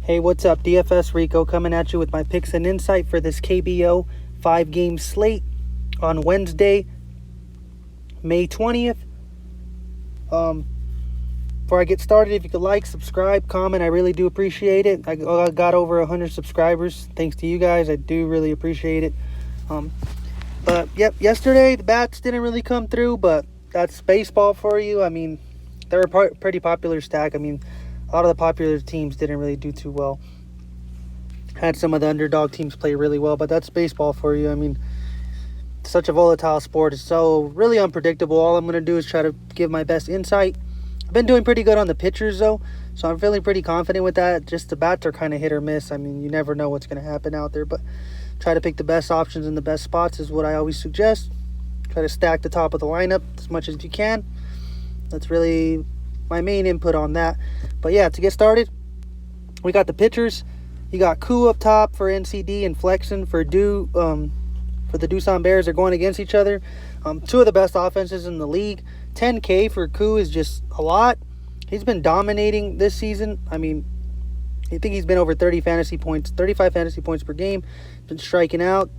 Hey, what's up? DFS Rico coming at you with my picks and insight for this KBO 5-game slate on Wednesday, May 20th. Before I get started, if you could like, subscribe, comment, I really do appreciate it. I got over 100 subscribers. Thanks to you guys. I do really appreciate it. But yesterday the bats didn't really come through, but that's baseball for you. I mean, they're a pretty popular stack. I mean, a lot of the popular teams didn't really do too well. Had some of the underdog teams play really well, but that's baseball for you. I mean, it's such a volatile sport. It's so really unpredictable. All I'm going to do is try to give my best insight. I've been doing pretty good on the pitchers, though, so I'm feeling pretty confident with that. Just the bats are kind of hit or miss. I mean, you never know what's going to happen out there, but try to pick the best options in the best spots is what I always suggest. Try to stack the top of the lineup as much as you can. That's really my main input on that. But yeah, to get started, we got the pitchers. You got Koo up top for NCD and Flexen for the Doosan Bears. They're going against each other. Two of the best offenses in the league. 10K for Koo is just a lot. He's been dominating this season. I mean, I think he's been over 35 fantasy points per game. Been striking out.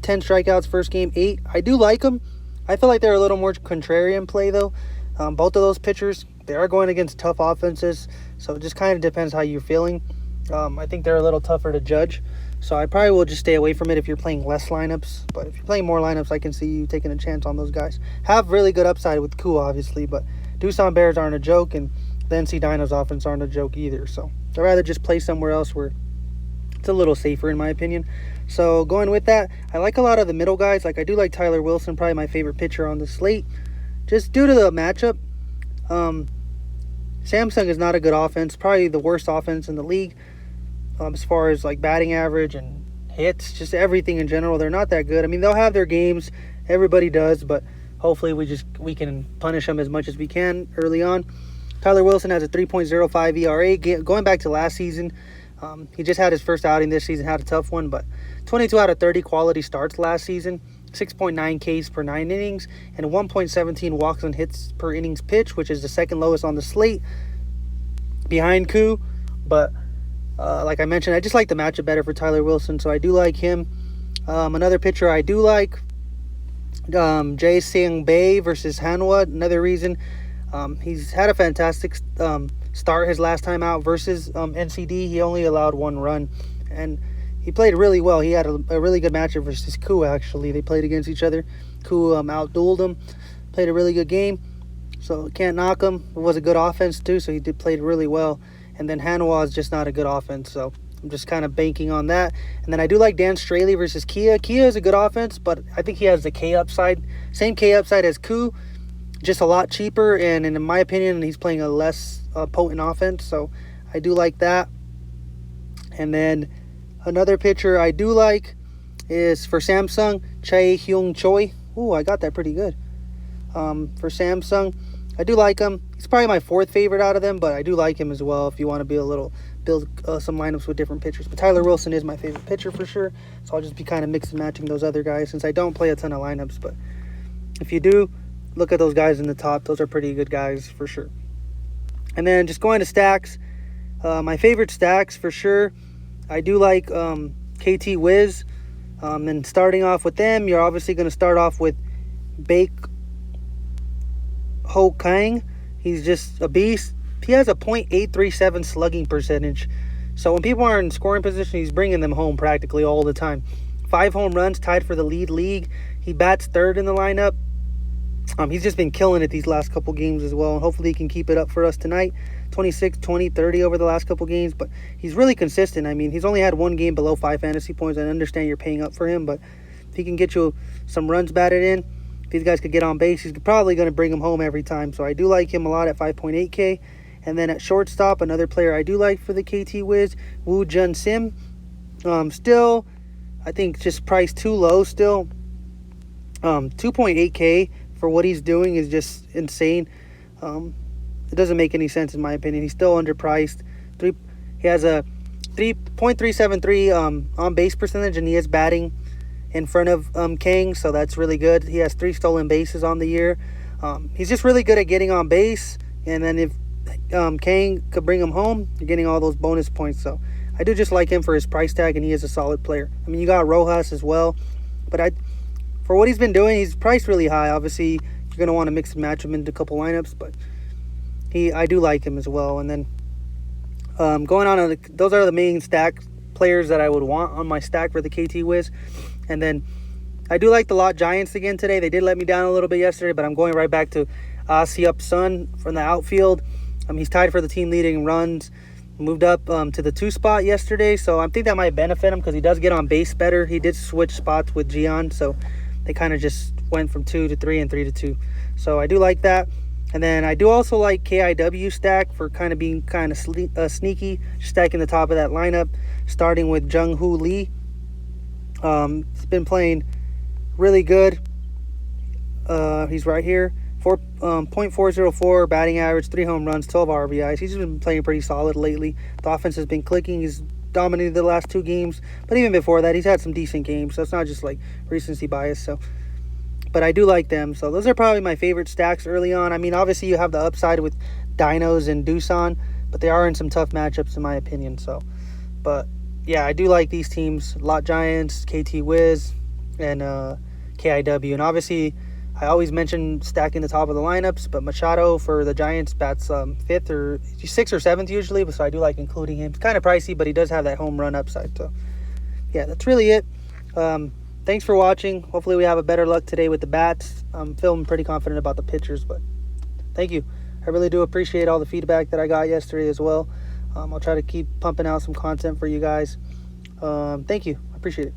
10 strikeouts first game, 8. I do like him. I feel like they're a little more contrarian play, though. Both of those pitchers, they are going against tough offenses, so it just kind of depends how you're feeling. I think they're a little tougher to judge, so I probably will just stay away from it if you're playing less lineups. But if you're playing more lineups, I can see you taking a chance on those guys. Have really good upside with Koo, obviously, but Doosan Bears aren't a joke, and the NC Dinos offense aren't a joke either. So I'd rather just play somewhere else where it's a little safer, in my opinion. So going with that, I like a lot of the middle guys. Like, I do like Tyler Wilson, probably my favorite pitcher on the slate, just due to the matchup. Samsung is not a good offense, probably the worst offense in the league as far as like batting average and hits, just everything in general. They're not that good. I mean, they'll have their games, everybody does, but hopefully we can punish them as much as we can early on. Tyler Wilson has a 3.05 ERA. Going back to last season, he just had his first outing this season, had a tough one, but 22 out of 30 quality starts last season, 6.9 Ks per 9 innings, and 1.17 walks and hits per innings pitch, which is the second lowest on the slate behind Koo. But like I mentioned, I just like the matchup better for Tyler Wilson, so I do like him. Another pitcher I do like, Jae Seung Bae versus Hanwha. Another reason, he's had a fantastic start his last time out versus NCD. He only allowed 1 run, and he played really well. He had a really good matchup versus Koo, actually. They played against each other. Koo out-dueled him, played a really good game, so can't knock him. It was a good offense, too, so he played really well. And then Hanwha is just not a good offense, so I'm just kind of banking on that. And then I do like Dan Straley versus Kia. Kia is a good offense, but I think he has the K upside. Same K upside as Koo, just a lot cheaper, and in my opinion, he's playing a less potent offense, so I do like that. And then another pitcher I do like is for Samsung, Chae Hyung Choi. Ooh, I got that pretty good. For Samsung, I do like him. He's probably my 4th favorite out of them, but I do like him as well if you want to build some lineups with different pitchers. But Tyler Wilson is my favorite pitcher for sure, so I'll just be kind of mix and matching those other guys since I don't play a ton of lineups. But if you do, look at those guys in the top. Those are pretty good guys for sure. And then just going to stacks, my favorite stacks for sure, I do like KT Wiz. And starting off with them, you're obviously going to start off with Baek Ho Kang. He's just a beast. He has a .837 slugging percentage. So when people are in scoring position, he's bringing them home practically all the time. 5 home runs, tied for the league. He bats 3rd in the lineup. He's just been killing it these last couple games as well, and hopefully he can keep it up for us tonight. 26, 20, 30 over the last couple games, but he's really consistent. I mean, he's only had 1 game below 5 fantasy points. I understand you're paying up for him, but if he can get you some runs batted in, if these guys could get on base, he's probably going to bring them home every time. So I do like him a lot at 5.8K. And then at shortstop, another player I do like for the KT Wiz, Woo Jun Sim. Still, I think just priced too low still. 2.8K for what he's doing is just insane. It doesn't make any sense in my opinion. He's still underpriced. He has a 3.373 on base percentage, and he is batting in front of Kang, so that's really good. He has 3 stolen bases on the year. He's just really good at getting on base, and then if Kang could bring him home, you're getting all those bonus points. So I do just like him for his price tag, and he is a solid player. I mean, you got Rojas as well, but for what he's been doing, he's priced really high. Obviously, you're going to want to mix and match him into a couple lineups, but I do like him as well. And then going on to those are the main stack players that I would want on my stack for the KT Wiz. And then I do like the Lot Giants again today. They did let me down a little bit yesterday, but I'm going right back to Asiup Sun from the outfield. He's tied for the team leading runs. Moved up to the 2 spot yesterday, so I think that might benefit him because he does get on base better. He did switch spots with Gian, so they kind of just went from 2 to 3 and 3 to 2. So I do like that. And then I do also like KIW stack for kind of being kind of sneaky, stacking the top of that lineup, starting with Jung-Hoo Lee. He's been playing really good. He's right here. 0.404 batting average, 3 home runs, 12 RBIs. He's been playing pretty solid lately. The offense has been clicking. He's dominated the last 2 games. But even before that, he's had some decent games. So it's not just like recency bias. But I do like them. So those are probably my favorite stacks early on. I mean, obviously you have the upside with Dinos and Doosan, but they are in some tough matchups in my opinion. But yeah, I do like these teams. Lot Giants, KT Wiz, and KIW. And obviously, I always mention stacking the top of the lineups, but Machado for the Giants bats 5th or 6th or 7th usually, so I do like including him. It's kind of pricey, but he does have that home run upside. So, yeah, that's really it. Thanks for watching. Hopefully we have a better luck today with the bats. I'm feeling pretty confident about the pitchers, but thank you. I really do appreciate all the feedback that I got yesterday as well. I'll try to keep pumping out some content for you guys. Thank you. I appreciate it.